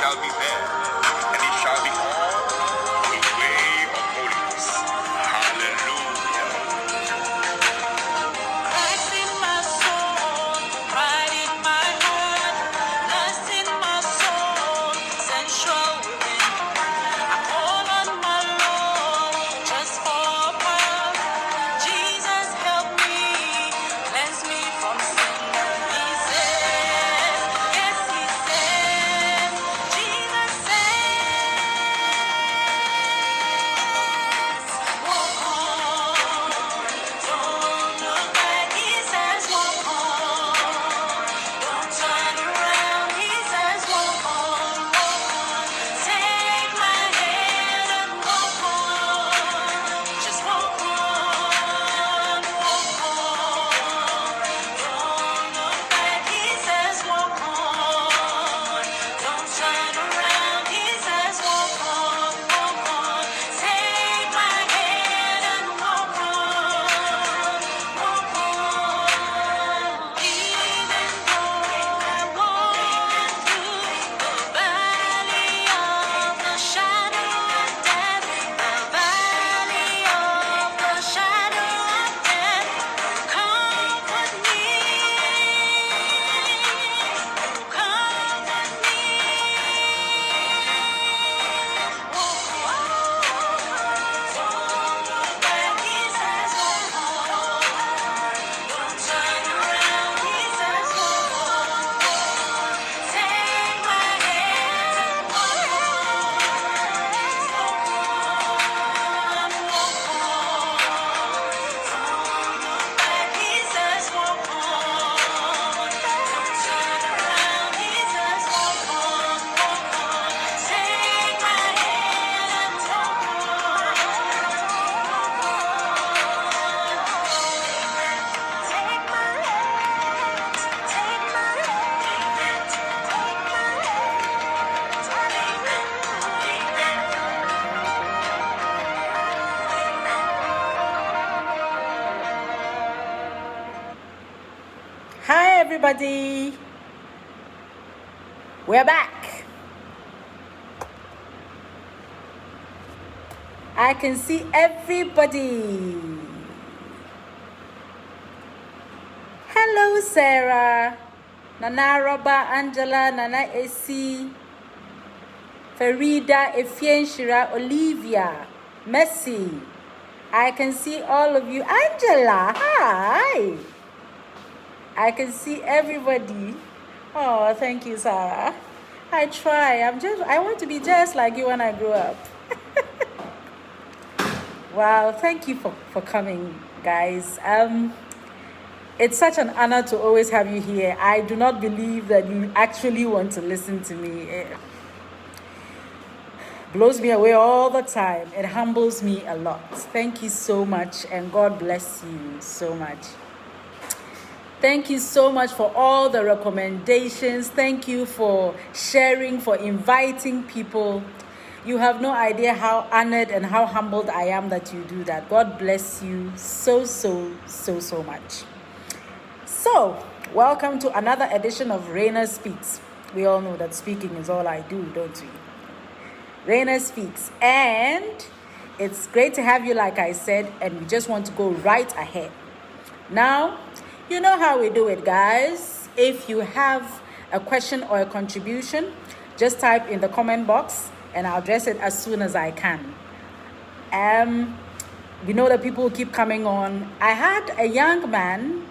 Shall be there, and it shall be all the way of holiness. Hallelujah. Christ in my soul, pride in my heart, lust in my soul, sensual within. I call on my Lord just for a while. Jesus, help me, cleanse me from sin. He says, yes, he says, Jesus says, walk on, don't look back. He says, walk on, don't turn around. He says, walk on, take my hand and walk on, just walk on, don't look back. He says, walk on, don't turn around. He says, walk on, take my hand and walk on, even though I walk through the valley of the shadow of death, the valley of the shadow of death, comfort me, comfort me. Don't look back, he says, walk on, don't turn around. He says, walk on, take my hand and walk on, he says, walk on, don't turn around. He says, walk on, take my hand and walk take my hand, take my hand, Hi everybody, we're back. I can see everybody. Hello Sarah, Nana Roba, Angela, Nana Esi, Farida, Efienshira, Olivia, Messi. I can see all of you. Angela, hi. I can see everybody. Oh, thank you, Sarah. I try. I want to be just like you when I grow up. Wow, thank you for coming, guys. It's such an honor to always have you here. I do not believe that you actually want to listen to me. It blows me away all the time. It humbles me a lot. Thank you so much, and God bless you so much. Thank you so much for all the recommendations. Thank you for sharing, for inviting people. You have no idea how honored and how humbled I am that you do that. God bless you so much. So, welcome to another edition of Reina Speaks. We all know that speaking is all I do, don't we? Reina Speaks. And it's great to have you, like I said, and we just want to go right ahead. Now, you know how we do it, guys. If you have a question or a contribution, just type in the comment box and I'll address it as soon as I can. We know that people keep coming on. I had a young man,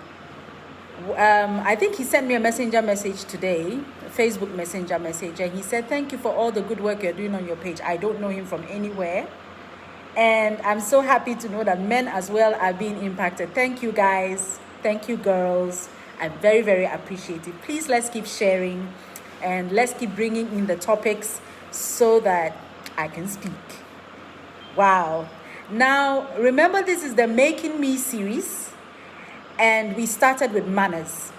I think he sent me a messenger message today, a Facebook messenger message, and he said, thank you for all the good work you're doing on your page. I don't know him from anywhere. And I'm so happy to know that men as well are being impacted. Thank you, guys. Thank you, girls. I'm very appreciative. Please, let's keep sharing and let's keep bringing in the topics so that I can speak. Wow. Now, remember, this is the Making Me series, and we started with manners.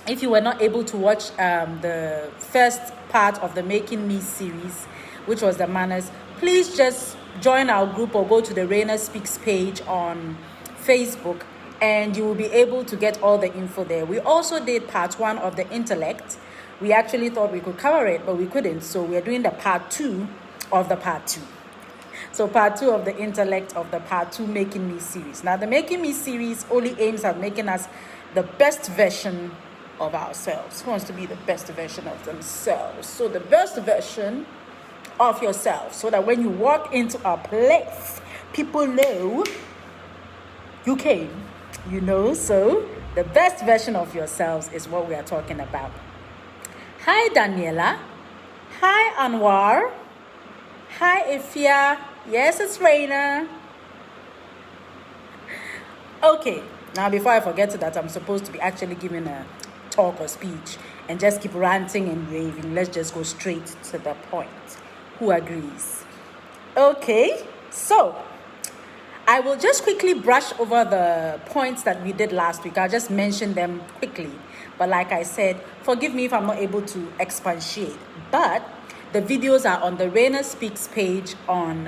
If you were not able to watch the first part of the Making Me series, which was the manners, please just join our group or go to the Reina Speaks page on Facebook, and you will be able to get all the info there. We also did part 1 of the intellect. We actually thought we could cover it, but we couldn't. So we're doing the part 2 of the part 2. So part 2 of the intellect of the part 2 Making Me series. Now, the Making Me series only aims at making us the best version of ourselves. Who wants to be the best version of themselves? So the best version of yourself, so that when you walk into a place, people know you came, So the best version of yourselves is what we are talking about. Hi, Daniela. Hi, Anwar. Hi, Ifia. Yes, it's Reina. Okay, now before I forget that I'm supposed to be actually giving a talk or speech and just keep ranting and raving, let's just go straight to the point. Who agrees? Okay, so I will just quickly brush over the points that we did last week. I'll just mention them quickly. But like I said, forgive me if I'm not able to expatiate. But the videos are on the Reina Speaks page on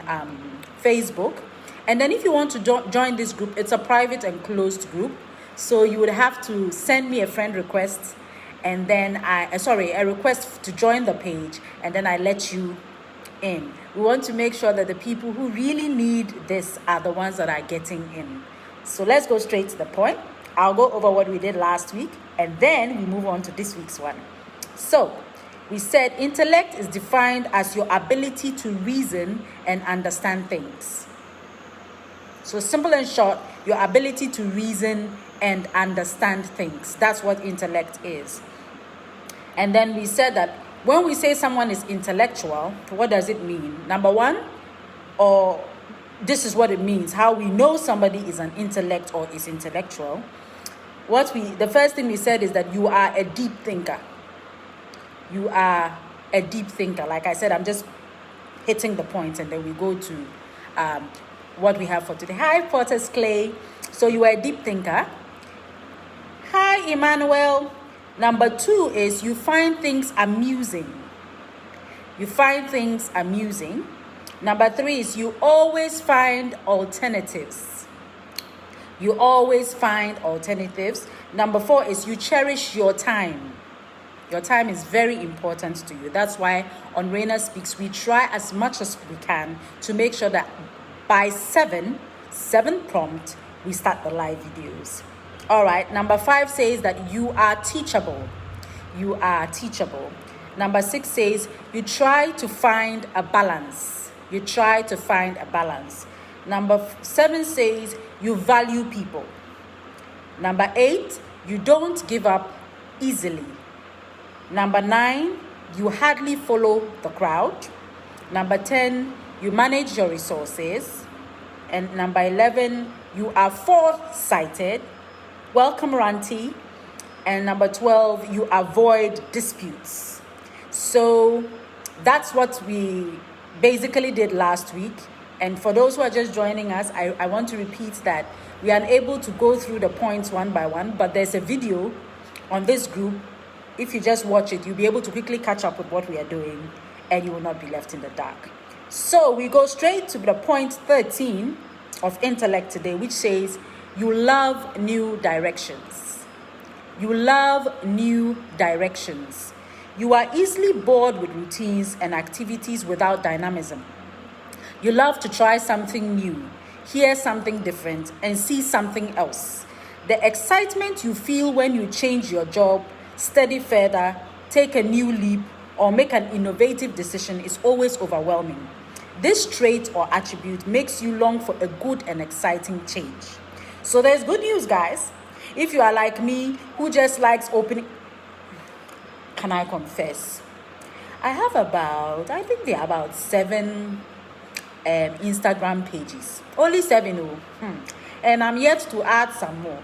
Facebook. And then if you want to join this group, it's a private and closed group. So you would have to send me a friend request, and then a request to join the page, and then I let you in. We want to make sure that the people who really need this are the ones that are getting in. So let's go straight to the point. I'll go over what we did last week, and then we move on to this week's one. So we said intellect is defined as your ability to reason and understand things. So simple and short, your ability to reason and understand things. That's what intellect is. And then we said that when we say someone is intellectual, what does it mean? Number one, or this is what it means, how we know somebody is an intellect or is intellectual. The first thing we said is that you are a deep thinker. You are a deep thinker. Like I said, I'm just hitting the points, and then we go to what we have for today. Hi, Potter's Clay. So you are a deep thinker. Hi, Emmanuel. Number 2 is you find things amusing. You find things amusing. Number 3 is you always find alternatives. You always find alternatives. Number 4 is you cherish your time. Your time is very important to you. That's why on Reina Speaks, we try as much as we can to make sure that by 7 prompt, we start the live videos. All right, number 5 says that you are teachable. You are teachable. Number 6 says you try to find a balance. You try to find a balance. Number 7 says you value people. Number 8, you don't give up easily. Number 9, you hardly follow the crowd. Number 10, you manage your resources. And number 11, you are foresighted. Welcome, Ranti. And number 12, you avoid disputes. So that's what we basically did last week. And for those who are just joining us, I want to repeat that we are unable to go through the points one by one, but there's a video on this group. If you just watch it, you'll be able to quickly catch up with what we are doing, and you will not be left in the dark. So we go straight to the point 13 of intellect today, which says you love new directions. You love new directions. You are easily bored with routines and activities without dynamism. You love to try something new, hear something different, and see something else. The excitement you feel when you change your job, study further, take a new leap, or make an innovative decision is always overwhelming. This trait or attribute makes you long for a good and exciting change. So there's good news, guys. If you are like me, who just likes opening... Can I confess? I have I think there are about 7 Instagram pages. Only 7, and I'm yet to add some more.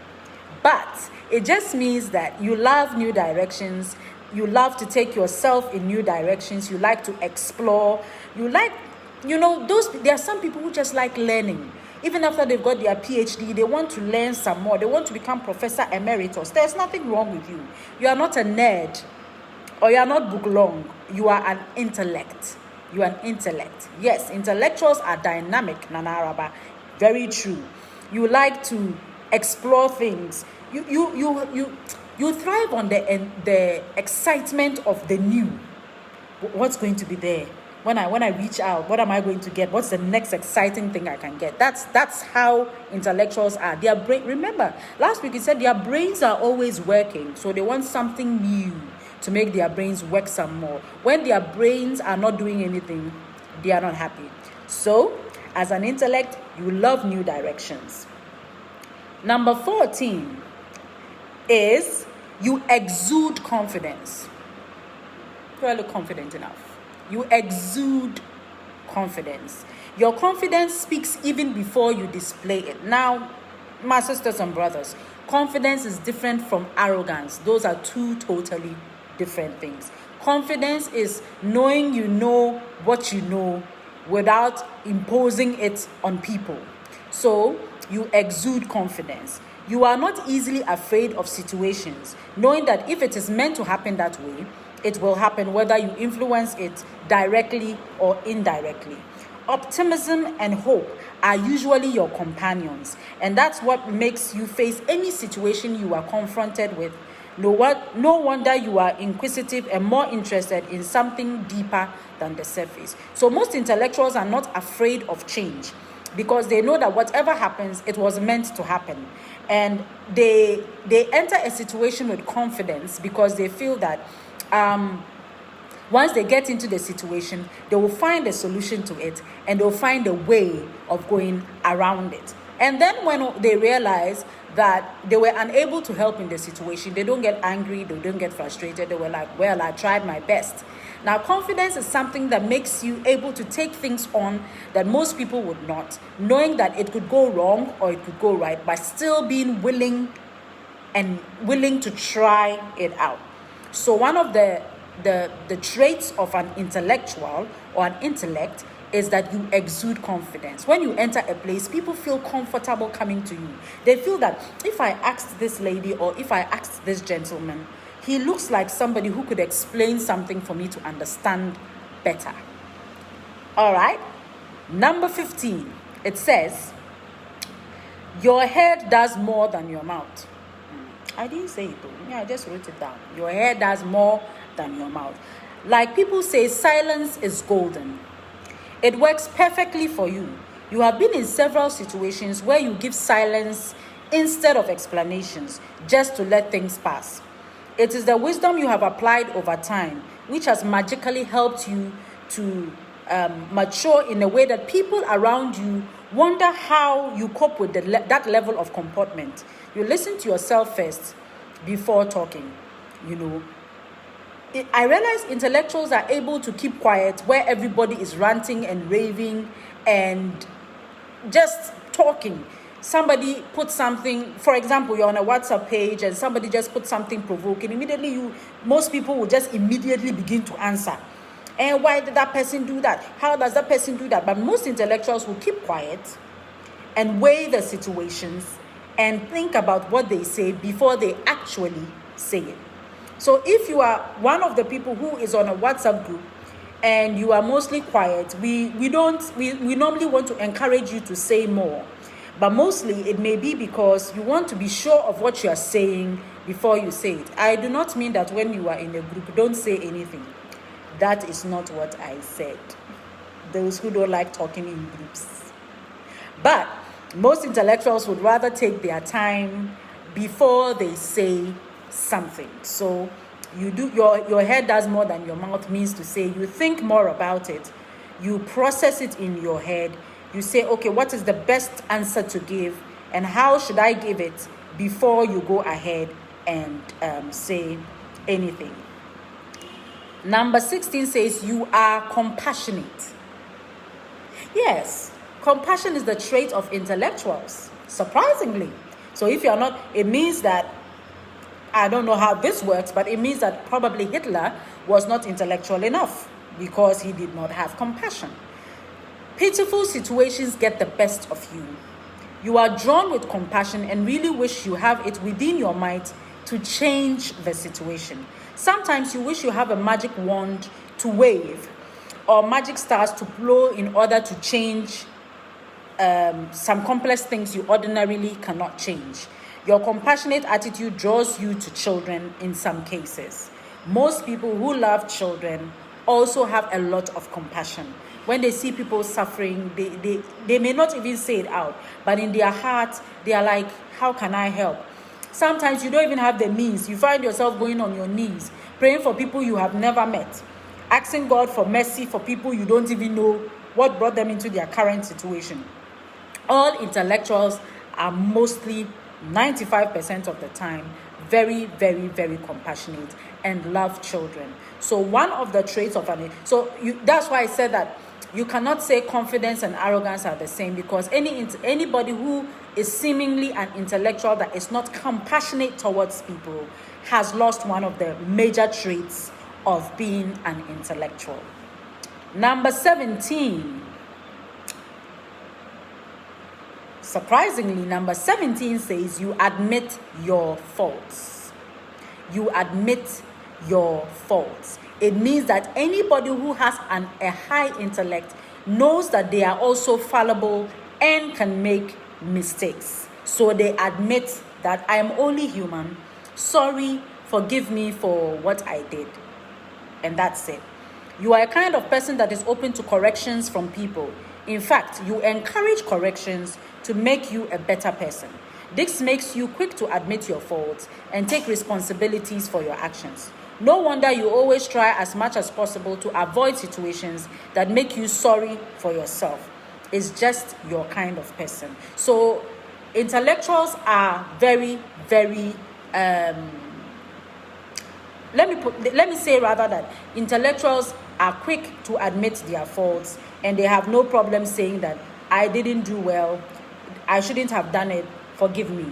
But it just means that you love new directions. You love to take yourself in new directions. You like to explore. You like, there are some people who just like learning. Even after they've got their PhD, they want to learn some more. They want to become Professor Emeritus. There's nothing wrong with you. You are not a nerd or you are not book long. You are an intellect. You are an intellect. Yes, intellectuals are dynamic, Nana Araba. Very true. You like to explore things. You thrive on the excitement of the new. What's going to be there? When I reach out, what am I going to get? What's the next exciting thing I can get? That's how intellectuals are. Their brain. Remember, last week we said their brains are always working, so they want something new to make their brains work some more. When their brains are not doing anything, they are not happy. So, as an intellect, you love new directions. Number 14 is you exude confidence. You are confident enough. You exude confidence. Your confidence speaks even before you display it. Now, my sisters and brothers, confidence is different from arrogance. Those are two totally different things. Confidence is knowing you know what you know without imposing it on people. So, you exude confidence. You are not easily afraid of situations, knowing that if it is meant to happen that way, it will happen whether you influence it directly or indirectly. Optimism and hope are usually your companions, and that's what makes you face any situation you are confronted with. No wonder you are inquisitive and more interested in something deeper than the surface. So most intellectuals are not afraid of change because they know that whatever happens, it was meant to happen. And they enter a situation with confidence because they feel that once they get into the situation, they will find a solution to it and they'll find a way of going around it. And then when they realize that they were unable to help in the situation, they don't get angry, they don't get frustrated. They were like, well, I tried my best. Now, confidence is something that makes you able to take things on that most people would not, knowing that it could go wrong or it could go right, but still being willing to try it out. So one of the traits of an intellectual or an intellect is that you exude confidence. When you enter a place, people feel comfortable coming to you. They feel that if I asked this lady or if I asked this gentleman, he looks like somebody who could explain something for me to understand better. All right. Number 15, it says, your head does more than your mouth. I didn't say it though. Yeah, I just wrote it down. Your head does more than your mouth. Like people say, silence is golden. It works perfectly for you. You have been in several situations where you give silence instead of explanations just to let things pass. It is the wisdom you have applied over time which has magically helped you to mature in a way that people around you wonder how you cope with that level of comportment. You listen to yourself first before talking, I realize intellectuals are able to keep quiet where everybody is ranting and raving and just talking. Somebody put something, for example, you're on a WhatsApp page and somebody just put something provoking. Immediately, most people will just immediately begin to answer. And why did that person do that? How does that person do that? But most intellectuals will keep quiet and weigh the situations and think about what they say before they actually say it. So if you are one of the people who is on a WhatsApp group and you are mostly quiet, we normally want to encourage you to say more. But mostly it may be because you want to be sure of what you are saying before you say it. I do not mean that when you are in a group, don't say anything. That is not what I said. Those who don't like talking in groups. But most intellectuals would rather take their time before they say something. So you do, your head does more than your mouth, means to say you think more about it, you process it in your head, you say, okay, what is the best answer to give and how should I give it before you go ahead and say anything. Number 16 says you are compassionate. Yes, compassion is the trait of intellectuals, surprisingly. So if you're not, it means that, I don't know how this works, but it means that probably Hitler was not intellectual enough because he did not have compassion. Pitiful situations get the best of you. You are drawn with compassion and really wish you have it within your might to change the situation. Sometimes you wish you have a magic wand to wave or magic stars to blow in order to change some complex things you ordinarily cannot change. Your compassionate attitude draws you to children in some cases. Most people who love children also have a lot of compassion. When they see people suffering, they may not even say it out, but in their heart, they are like, how can I help? Sometimes you don't even have the means. You find yourself going on your knees, praying for people you have never met, asking God for mercy for people you don't even know what brought them into their current situation. All intellectuals are mostly 95% of the time very, very, very compassionate and love children. So one of the traits of that's why I said that you cannot say confidence and arrogance are the same, because anybody who is seemingly an intellectual that is not compassionate towards people has lost one of the major traits of being an intellectual. Number 17. Surprisingly, number 17 says you admit your faults. You admit your faults. It means that anybody who has a high intellect knows that they are also fallible and can make mistakes. So they admit that I am only human. Sorry, forgive me for what I did. And that's it. You are a kind of person that is open to corrections from people. In fact, you encourage corrections to make you a better person. This makes you quick to admit your faults and take responsibilities for your actions. No wonder you always try as much as possible to avoid situations that make you sorry for yourself. It's just your kind of person. So intellectuals are very, very let me say rather that intellectuals are quick to admit their faults, and they have no problem saying that I didn't do well, I shouldn't have done it, forgive me.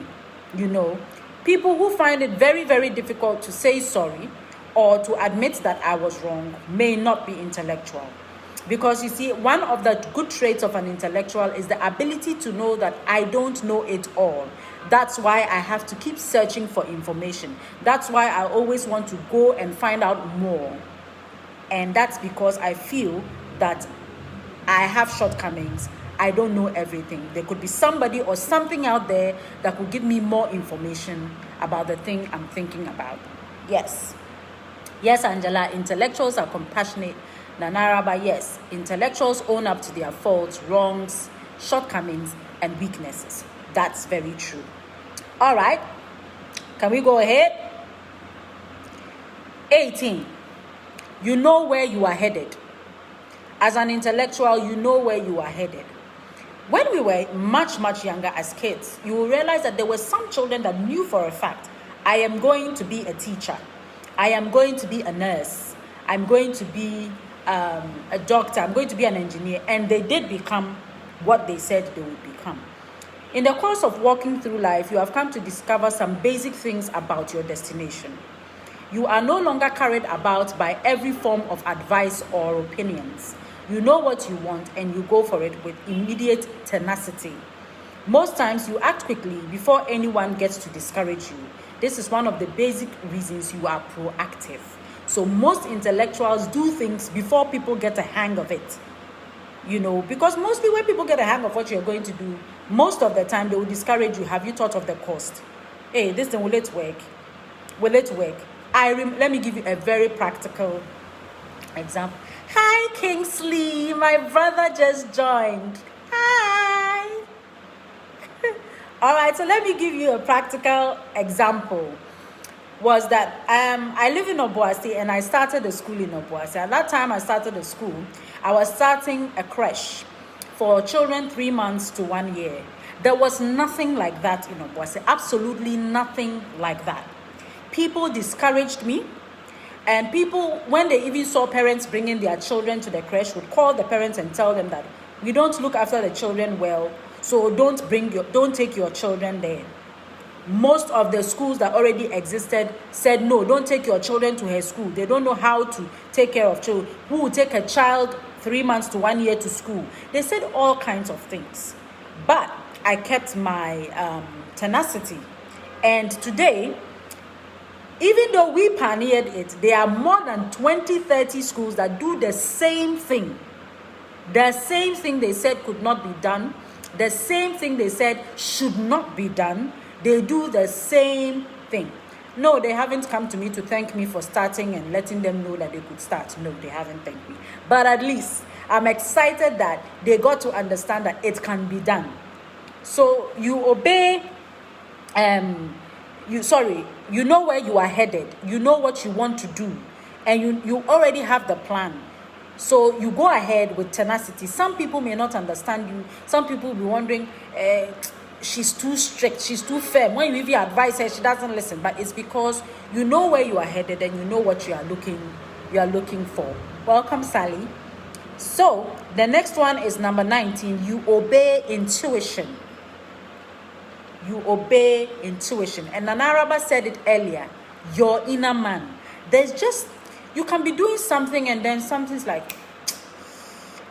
People who find it very, very difficult to say sorry or to admit that I was wrong may not be intellectual. Because you see, one of the good traits of an intellectual is the ability to know that I don't know it all. That's why I have to keep searching for information. That's why I always want to go and find out more. And that's because I feel that I have shortcomings. I don't know everything. There could be somebody or something out there that could give me more information about the thing I'm thinking about. Yes, Angela, intellectuals are compassionate. Nanaraba, yes, intellectuals own up to their faults, wrongs, shortcomings, and weaknesses. That's very true. All right, can we go ahead? 18. You know where you are headed. As an intellectual, you know where you are headed. When we were much, much younger as kids, you will realize that there were some children that knew for a fact, I am going to be a teacher. I am going to be a nurse. I'm going to be a doctor. I'm going to be an engineer. And they did become what they said they would become. In the course of walking through life, you have come to discover some basic things about your destination. You are no longer carried about by every form of advice or opinions. You know what you want and you go for it with immediate tenacity. Most times you act quickly before anyone gets to discourage you. This is one of the basic reasons you are proactive. So most intellectuals do things before people get a hang of it. Because mostly when people get a hang of what you're going to do, most of the time they will discourage you. Have you thought of the cost? Hey, this thing, will it work? Will it work? Let me give you a very practical example. Hi, Kingsley. My brother just joined. Hi. All right, so let me give you a practical example. Was that I live in Obuasi and I started a school in Obuasi. At that time I started a school, I was starting a creche for children 3 months to 1 year. There was nothing like that in Obuasi, absolutely nothing like that. People discouraged me, and people, when they even saw parents bringing their children to the creche, would call the parents and tell them that we don't look after the children well, so don't take your children there. Most of the schools that already existed said, no, don't take your children to her school. They don't know how to take care of children. Who will take a child 3 months to 1 year to school? They said all kinds of things. But I kept my tenacity. And today, even though we pioneered it, there are more than 20, 30 schools that do the same thing. The same thing they said could not be done. The same thing they said should not be done. They do the same thing. No, they haven't come to me to thank me for starting and letting them know that they could start. No, they haven't thanked me. But at least I'm excited that they got to understand that it can be done. So you obey, you know where you are headed. You know what you want to do. And you already have the plan. So you go ahead with tenacity. Some people may not understand you. Some people will be wondering, she's too strict, she's too firm. When you even advise her, she doesn't listen. But it's because you know where you are headed and you know what you are looking for. Welcome, Sally. So the next one is number 19. You obey intuition. You obey intuition. And Nanaraba said it earlier. Your inner man. You can be doing something and then something's like,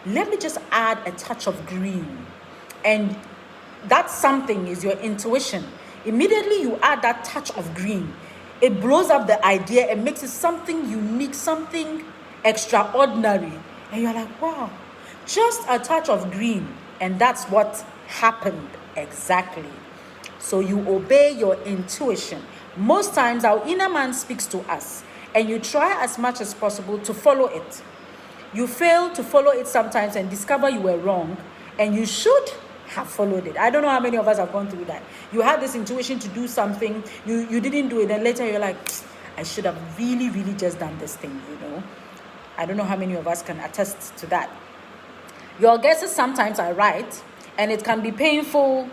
let me just add a touch of green. And that something is your intuition. Immediately you add that touch of green, it blows up the idea and makes it something unique, something extraordinary. And you're like, wow, just a touch of green. And that's what happened exactly. So you obey your intuition. Most times our inner man speaks to us and you try as much as possible to follow it. You fail to follow it sometimes and discover you were wrong, and you should have followed it. I don't know how many of us have gone through that. You had this intuition to do something, you didn't do it, and later you're like, I should have really, really just done this thing, I don't know how many of us can attest to that. Your guesses sometimes are right, and it can be painful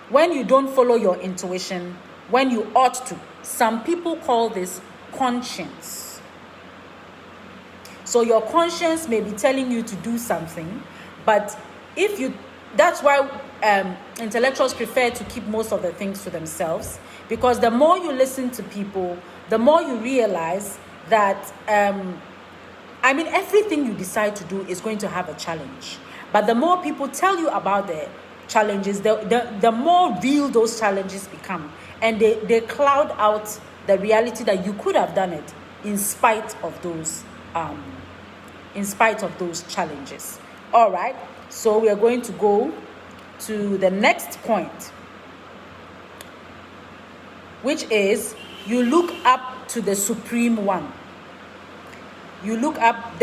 when you don't follow your intuition, when you ought to. Some people call this conscience. So your conscience may be telling you to do something, but that's why intellectuals prefer to keep most of the things to themselves, because the more you listen to people, the more you realize that everything you decide to do is going to have a challenge. But the more people tell you about the challenges, the more real those challenges become, and they cloud out the reality that you could have done it in spite of those challenges. All right. So we are going to go to the next point, which is you look up to the Supreme One. You look up.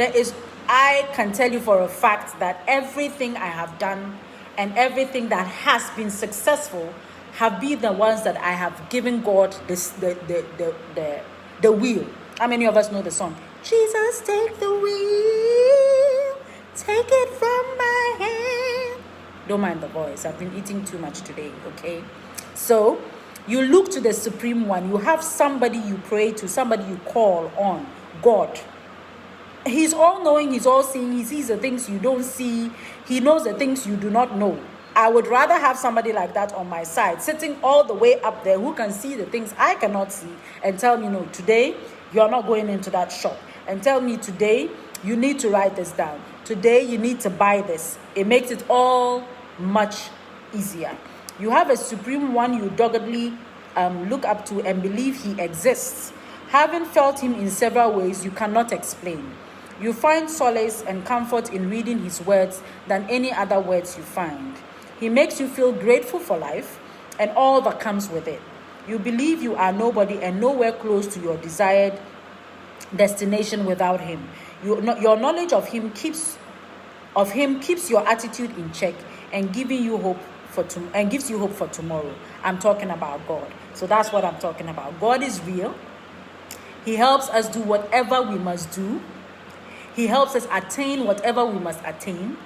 I can tell you for a fact that everything I have done and everything that has been successful have been the ones that I have given God the wheel. How many of us know the song? Jesus, take the wheel, take it from my hand. Don't mind the voice. I've been eating too much today, okay? So you look to the Supreme One. You have somebody you pray to, somebody you call on, God. He's all-knowing, he's all-seeing, he sees the things you don't see, he knows the things you do not know. I would rather have somebody like that on my side, sitting all the way up there, who can see the things I cannot see, and tell me, no, today, you're not going into that shop. And tell me, today, you need to write this down. Today, you need to buy this. It makes it all much easier. You have a Supreme One you doggedly look up to and believe he exists. Having felt him in several ways you cannot explain, you find solace and comfort in reading his words than any other words you find. He makes you feel grateful for life and all that comes with it. You believe you are nobody and nowhere close to your desired destination without him. Your knowledge of him keeps your attitude in check and gives you hope for tomorrow. I'm talking about God. So that's what I'm talking about. God is real. He helps us do whatever we must do. He helps us attain whatever we must attain.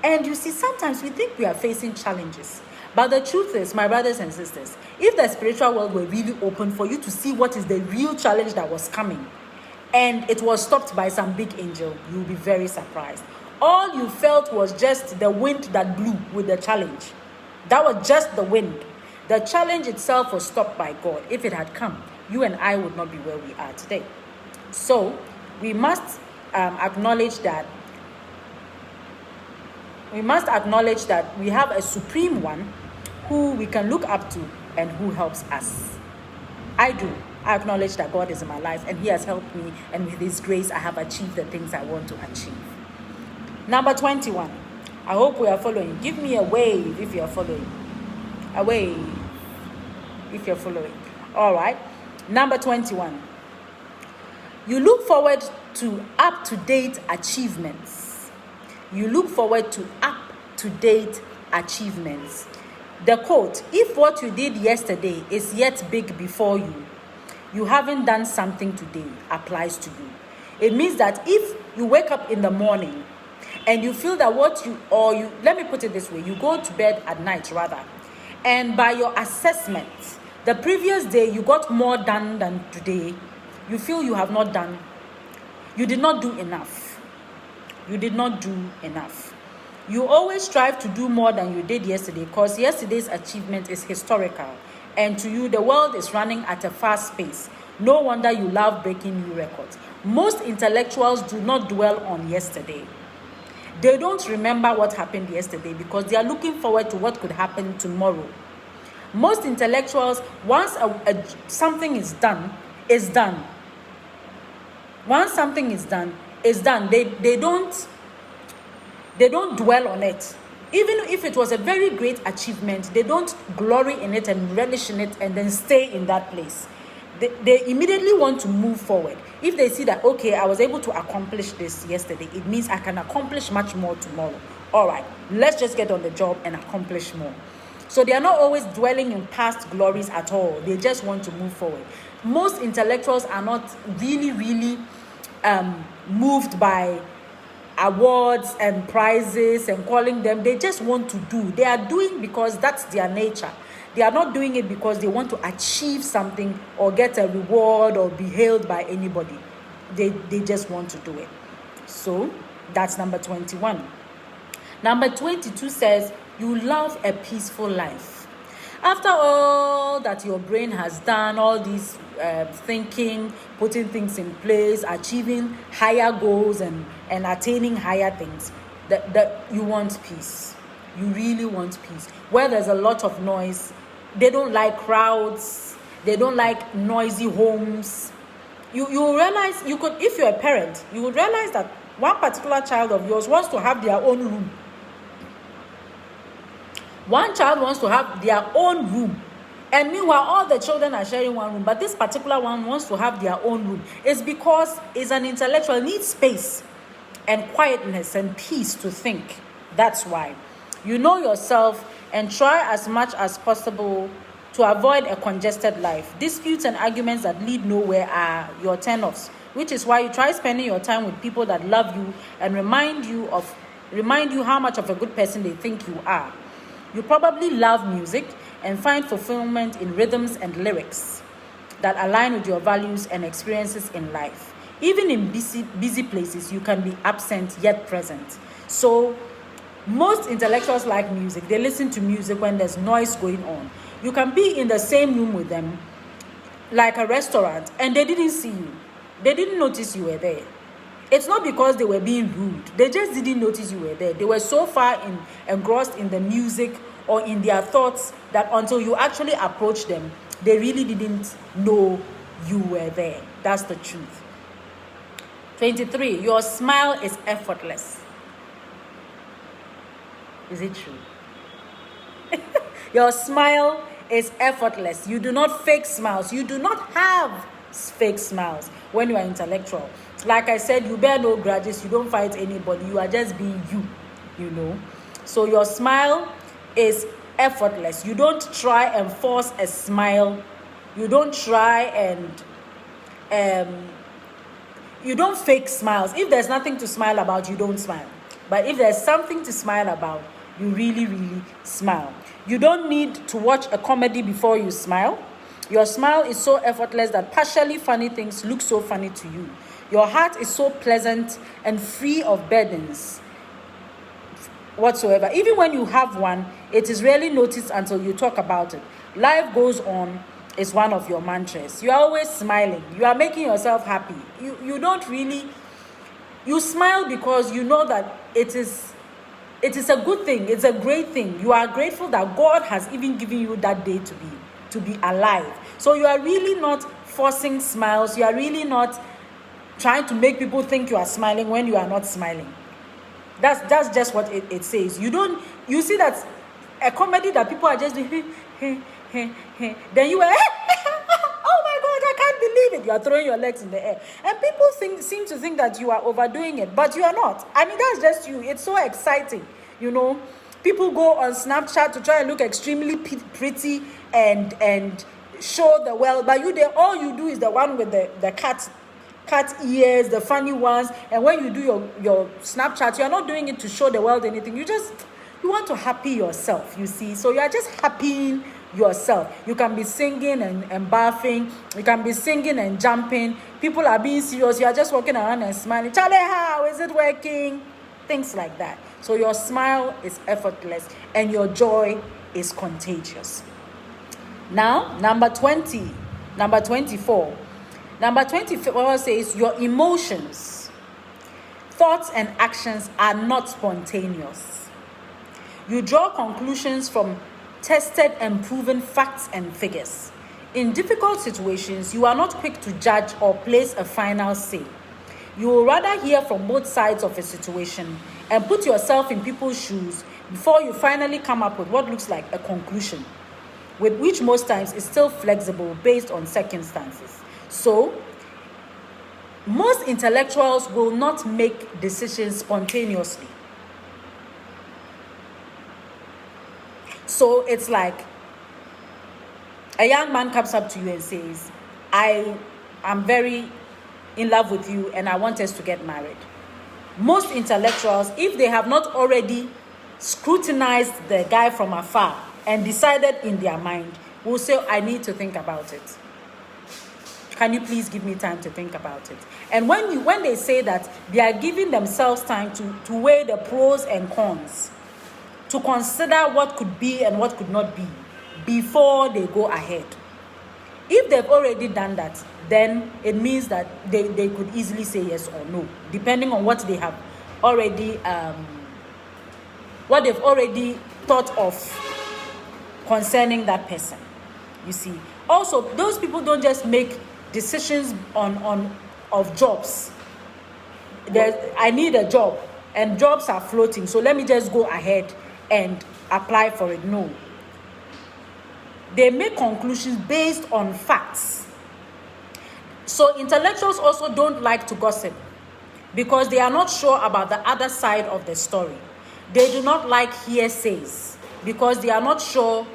And you see, sometimes we think we are facing challenges. But the truth is, my brothers and sisters, if the spiritual world were really open for you to see what is the real challenge that was coming, and it was stopped by some big angel, you'll be very surprised. All you felt was just the wind that blew with the challenge. That was just the wind. The challenge itself was stopped by God. If it had come, you and I would not be where we are today. So we must acknowledge that we have a supreme one who we can look up to and who helps us. I acknowledge that God is in my life and he has helped me, and with his grace I have achieved the things I want to achieve. Number 21. I hope we are following. Give me a wave if you are following. A wave if you're following. All right. Number 21. You look forward to up-to-date achievements. You look forward to up-to-date achievements. The quote, if what you did yesterday is yet big before you, you haven't done something today, applies to you. It means that if you wake up in the morning and you feel that let me put it this way, you go to bed at night rather, and by your assessment, the previous day you got more done than today, you feel you have not done, you did not do enough. You did not do enough. You always strive to do more than you did yesterday because yesterday's achievement is historical. And to you, the world is running at a fast pace. No wonder you love breaking new records. Most intellectuals do not dwell on yesterday. They don't remember what happened yesterday because they are looking forward to what could happen tomorrow. Most intellectuals, once something is done, is done. Once something is done, is done. They don't dwell on it. Even if it was a very great achievement, they don't glory in it and relish in it and then stay in that place. They immediately want to move forward. If they see that, okay, I was able to accomplish this yesterday, it means I can accomplish much more tomorrow. All right, let's just get on the job and accomplish more. So they are not always dwelling in past glories at all. They just want to move forward. Most intellectuals are not really moved by awards and prizes and calling them. They just want to do. They are doing because that's their nature. They are not doing it because they want to achieve something or get a reward or be hailed by anybody. They just want to do it. So that's number 21. Number 22 says, you love a peaceful life. After all that your brain has done, all these thinking, putting things in place, achieving higher goals and attaining higher things, that you want peace. You really want peace. Where there's a lot of noise, they don't like crowds, they don't like noisy homes. You realize, if you're a parent, you would realize that one particular child of yours wants to have their own room. One child wants to have their own room. And meanwhile, all the children are sharing one room. But this particular one wants to have their own room. It's because it's an intellectual, needs space and quietness and peace to think. That's why. You know yourself and try as much as possible to avoid a congested life. Disputes and arguments that lead nowhere are your turn-offs, which is why you try spending your time with people that love you and remind you how much of a good person they think you are. You probably love music and find fulfillment in rhythms and lyrics that align with your values and experiences in life. Even in busy places, you can be absent yet present. So most intellectuals like music. They listen to music when there's noise going on. You can be in the same room with them, like a restaurant, and they didn't see you. They didn't notice you were there. It's not because they were being rude. They just didn't notice you were there. They were so far engrossed in the music or in their thoughts that until you actually approached them, they really didn't know you were there. That's the truth. 23, your smile is effortless. Is it true? Your smile is effortless. You do not fake smiles. You do not have fake smiles when you are intellectual. Like I said, you bear no grudges. You don't fight anybody. You are just being you know. So your smile is effortless. You don't try and force a smile. You don't try and you don't fake smiles. If there's nothing to smile about, you don't smile. But if there's something to smile about, you really, really smile. You don't need to watch a comedy before you smile. Your smile is so effortless that partially funny things look so funny to you. Your heart is so pleasant and free of burdens whatsoever. Even when you have one, it is rarely noticed until you talk about it. Life goes on is one of your mantras. You are always smiling. You are making yourself happy. You don't really, you smile because you know that it is a good thing. It's a great thing. You are grateful that God has even given you that day to be alive. So you are really not forcing smiles. You are really not trying to make people think you are smiling when you are not smiling. That's just what it says. You see that a comedy that people are just doing, then you are, oh my God, I can't believe it. You are throwing your legs in the air. And people seem to think that you are overdoing it, but you are not. I mean, that's just you. It's so exciting, you know. People go on Snapchat to try and look extremely pretty and show the world, but all you do is the one with the cat ears, the funny ones. And when you do your Snapchat, you're not doing it to show the world anything. You want to happy yourself, you see. So you are just happying yourself. You can be singing and laughing. You can be singing and jumping. People are being serious. You are just walking around and smiling. Charlie, how is it working? Things like that. So your smile is effortless and your joy is contagious. Now, number 24. Number 24 says your emotions, thoughts, and actions are not spontaneous. You draw conclusions from tested and proven facts and figures. In difficult situations, you are not quick to judge or place a final say. You will rather hear from both sides of a situation and put yourself in people's shoes before you finally come up with what looks like a conclusion, with which most times is still flexible based on circumstances. So, most intellectuals will not make decisions spontaneously. So it's like a young man comes up to you and says, I am very in love with you and I want us to get married. Most intellectuals, if they have not already scrutinized the guy from afar and decided in their mind, will say, I need to think about it. Can you please give me time to think about it? And when they say that, they are giving themselves time to weigh the pros and cons, to consider what could be and what could not be before they go ahead. If they've already done that, then it means that they could easily say yes or no, depending on what they have already, what they've already thought of concerning that person. You see. Also, those people don't just make decisions of jobs. I need a job and jobs are floating, so let me just go ahead and apply for it. No. They make conclusions based on facts. So intellectuals also don't like to gossip because they are not sure about the other side of the story. They do not like hearsays because they are not sure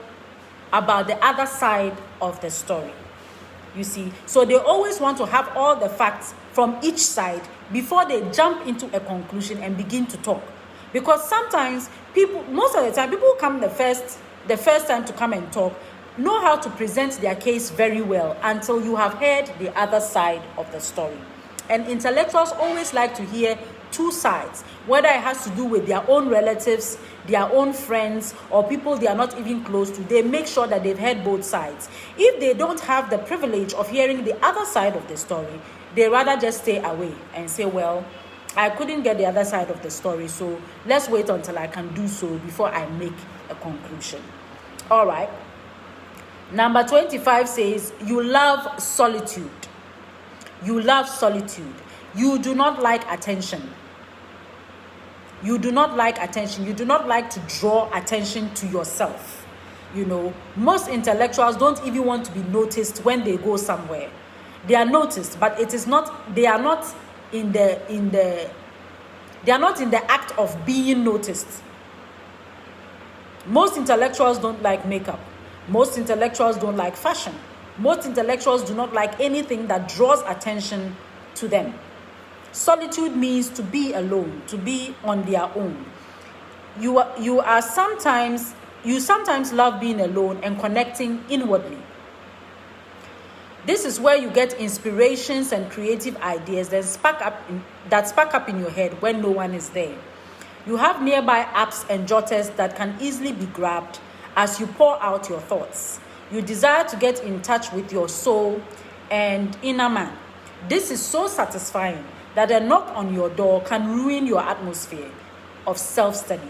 about the other side of the story. You see, so they always want to have all the facts from each side before they jump into a conclusion and begin to talk. Because sometimes most of the time, people come the first time to come and talk, know how to present their case very well until you have heard the other side of the story. And intellectuals always like to hear two sides, whether it has to do with their own relatives, their own friends, or people they are not even close to. They make sure that they've heard both sides. If they don't have the privilege of hearing the other side of the story, they rather just stay away and say, well, I couldn't get the other side of the story, so let's wait until I can do so before I make a conclusion. All right. Number 25 says, you love solitude. You love solitude. You do not like attention. You do not like attention. You do not like to draw attention to yourself. You know, most intellectuals don't even want to be noticed when they go somewhere. They are noticed, but it is not, they are not in the act of being noticed. Most intellectuals don't like makeup. Most intellectuals don't like fashion. Most intellectuals do not like anything that draws attention to them. Solitude means to be alone, to be on their own. You sometimes love being alone and connecting inwardly. This is where you get inspirations and creative ideas that spark up in your head when no one is there. You have nearby apps and jotters that can easily be grabbed as you pour out your thoughts. You desire to get in touch with your soul and inner man. This is so satisfying that a knock on your door can ruin your atmosphere of self-study.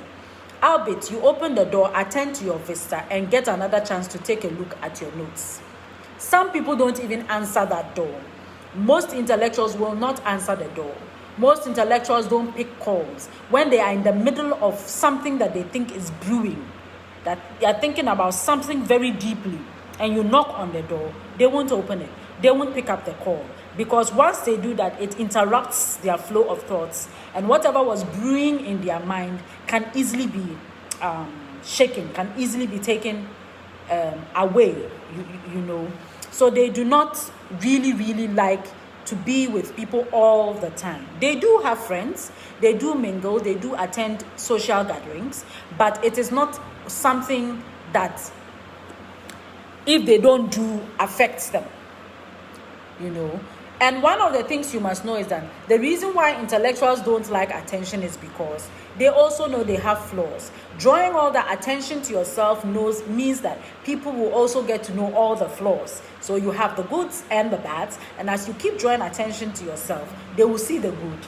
Albeit, you open the door, attend to your vista, and get another chance to take a look at your notes. Some people don't even answer that door. Most intellectuals will not answer the door. Most intellectuals don't pick calls when they are in the middle of something that they think is brewing, that they are thinking about something very deeply, and you knock on the door. They won't open it. They won't pick up the call, because once they do that, it interrupts their flow of thoughts, and whatever was brewing in their mind can easily be shaken, can easily be taken away, you know. So they do not really like to be with people all the time. They do have friends, they do mingle, they do attend social gatherings, but it is not something that, if they don't do, affects them, you know. And one of the things you must know is that the reason why intellectuals don't like attention is because they also know they have flaws. Drawing all the attention to yourself means that people will also get to know all the flaws. So you have the goods and the bads, and as you keep drawing attention to yourself, they will see the good,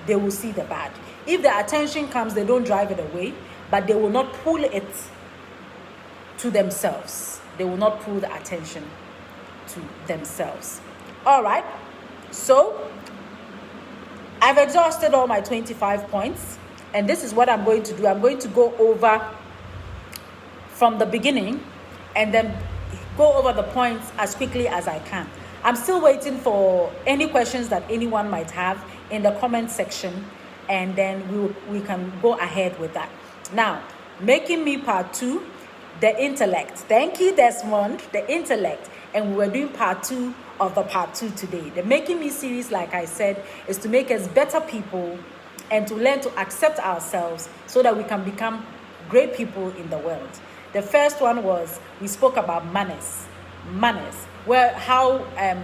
they will see the bad. If the attention comes, they don't drive it away, but they will not pull it to themselves. They will not pull the attention to themselves. All right. So, I've exhausted all my 25 points, and this is what I'm going to do. I'm going to go over from the beginning and then go over the points as quickly as I can. I'm still waiting for any questions that anyone might have in the comment section, and then we can go ahead with that. Now, making me part 2, the intellect. Thank you, Desmond, the intellect. And we were doing part 2 of the part 2 today. The Making Me series, like I said, is to make us better people and to learn to accept ourselves so that we can become great people in the world. The first one was, we spoke about manners,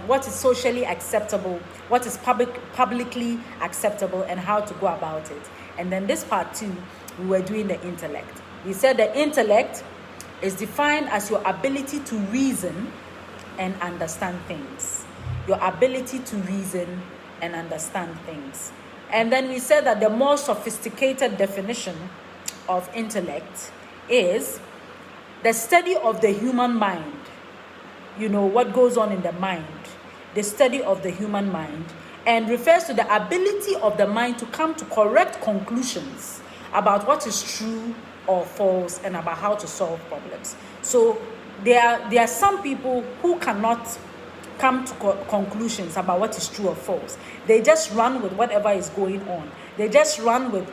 what is socially acceptable, what is publicly acceptable, and how to go about it. And then this part 2, we were doing the intellect. We said the intellect is defined as your ability to reason and understand things. Your ability to reason and understand things. And then we said that the more sophisticated definition of intellect is the study of the human mind. You know, what goes on in the mind. The study of the human mind, and refers to the ability of the mind to come to correct conclusions about what is true or false and about how to solve problems. So there are some people who cannot come to conclusions about what is true or false. They just run with whatever is going on. They just run with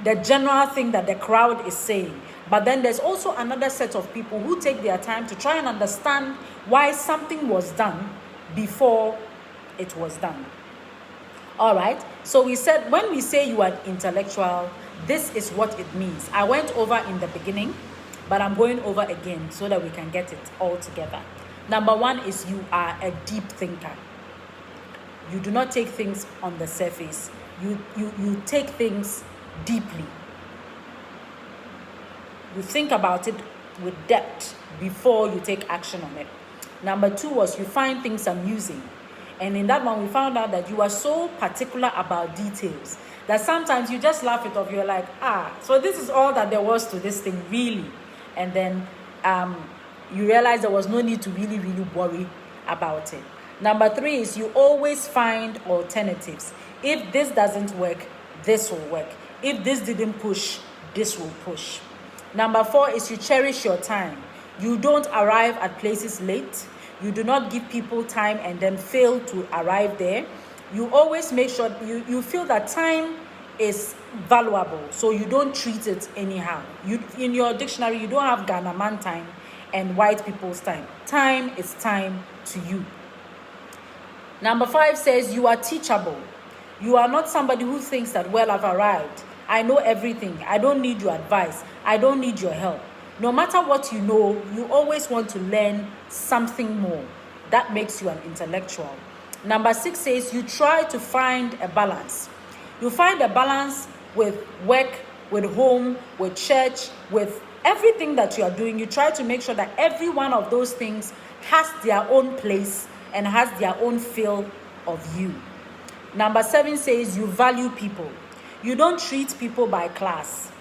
the general thing that the crowd is saying. But then there's also another set of people who take their time to try and understand why something was done before it was done. All right. So we said, when we say you are intellectual, this is what it means. I went over in the beginning, but I'm going over again so that we can get it all together. Number 1 is you are a deep thinker. You do not take things on the surface. You take things deeply. You think about it with depth before you take action on it. Number 2 was you find things amusing. And in that one, we found out that you are so particular about details that sometimes you just laugh it off. You're like, so this is all that there was to this thing, really. And then you realize there was no need to really worry about it. Number 3 is you always find alternatives. If this doesn't work, this will work. If this didn't push, this will push. Number 4 is you cherish your time. You don't arrive at places late. You do not give people time and then fail to arrive there. You always make sure you feel that time is valuable, so you don't treat it anyhow. In your dictionary, you don't have Ghana man time and white people's time. Time is time to you. Number 5 says you are teachable. You are not somebody who thinks that, well, I've arrived. I know everything. I don't need your advice. I don't need your help. No matter what you know, you always want to learn something more. That makes you an intellectual. Number 6 says you try to find a balance. You find a balance with work, with home, with church, with everything that you are doing. You try to make sure that every one of those things has their own place and has their own feel of you. Number 7 says you value people. You don't treat people by class.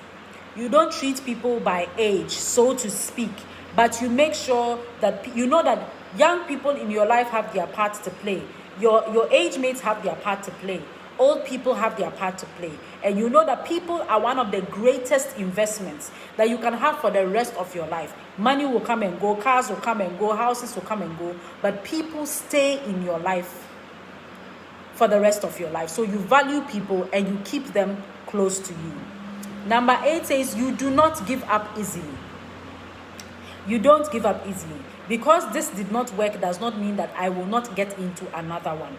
You don't treat people by age, so to speak. But you make sure that you know that young people in your life have their part to play. Your age mates have their part to play. Old people have their part to play. And you know that people are one of the greatest investments that you can have for the rest of your life. Money will come and go, cars will come and go, houses will come and go, but people stay in your life for the rest of your life. So you value people and you keep them close to you. Number 8 says you do not give up easily. You don't give up easily. Because this did not work does not mean that I will not get into another one.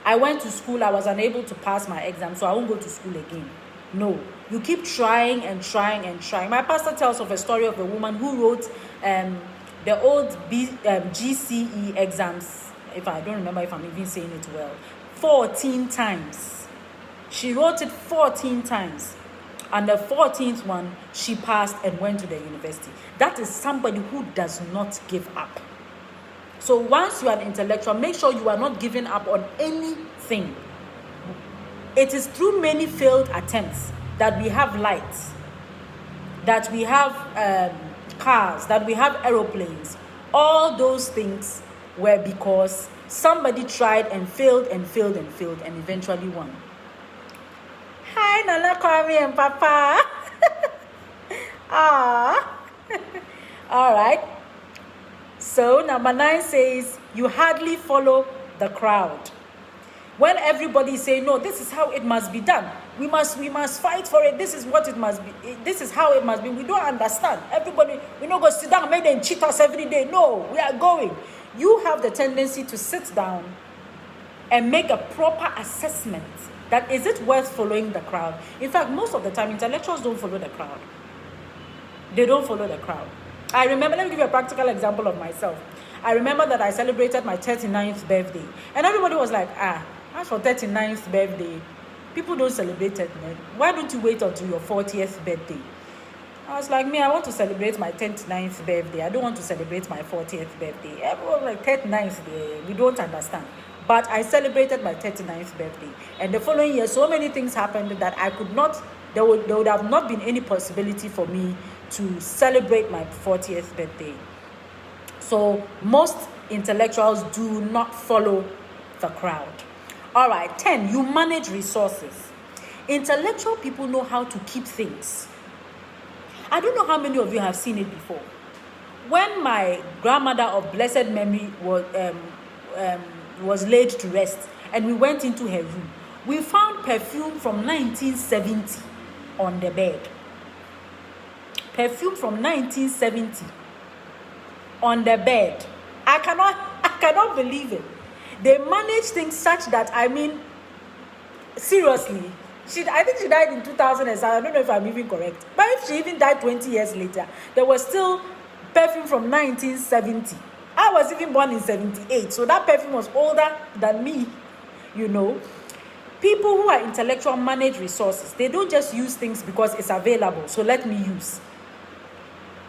I went to school, I was unable to pass my exam, so I won't go to school again. No, you keep trying and trying and trying. My pastor tells of a story of a woman who wrote the old GCE exams, if I don't remember if I'm even saying it well, 14 times. She wrote it 14 times. And the 14th one, she passed and went to the university. That is somebody who does not give up. So once you are an intellectual, make sure you are not giving up on anything. It is through many failed attempts that we have lights, that we have cars, that we have aeroplanes. All those things were because somebody tried and failed and failed and failed and eventually won. Hi, Nana, Kwame, and Papa. All right. So number 9 says you hardly follow the crowd. When everybody say no, this is how it must be done. We must fight for it. This is what it must be. This is how it must be. We don't understand. Everybody, we don't go sit down and make them cheat us every day. No, we are going. You have the tendency to sit down and make a proper assessment. That is it worth following the crowd? In fact, most of the time, intellectuals don't follow the crowd. They don't follow the crowd. I remember, let me give you a practical example of myself. I remember that I celebrated my 39th birthday. And everybody was like, as for 39th birthday, people don't celebrate it, man. Why don't you wait until your 40th birthday? I was like, I want to celebrate my 39th birthday. I don't want to celebrate my 40th birthday. Everyone was like, 39th day, we don't understand. But I celebrated my 39th birthday. And the following year, so many things happened that I could not, there would have not been any possibility for me to celebrate my 40th birthday. So most intellectuals do not follow the crowd. All right, 10, you manage resources. Intellectual people know how to keep things. I don't know how many of you have seen it before. When my grandmother of blessed memory was laid to rest and we went into her room, we found perfume from 1970 on the bed. Perfume from 1970 on the bed. I cannot believe it. They manage things such that, seriously, I think she died in 2007. I don't know if I'm even correct. But if she even died 20 years later, there was still perfume from 1970. I was even born in 78, so that perfume was older than me, People who are intellectual manage resources. They don't just use things because it's available, so let me use.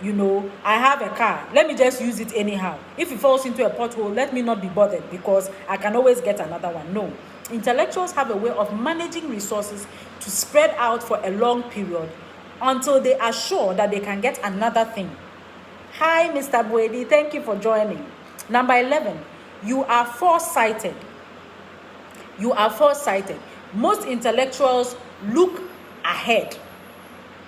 I have a car. Let me just use it anyhow. If it falls into a pothole, let me not be bothered because I can always get another one. No. Intellectuals have a way of managing resources to spread out for a long period until they are sure that they can get another thing Hi, Mr. Buedi. Thank you for joining. Number 11, you are foresighted. You are foresighted. Most intellectuals look ahead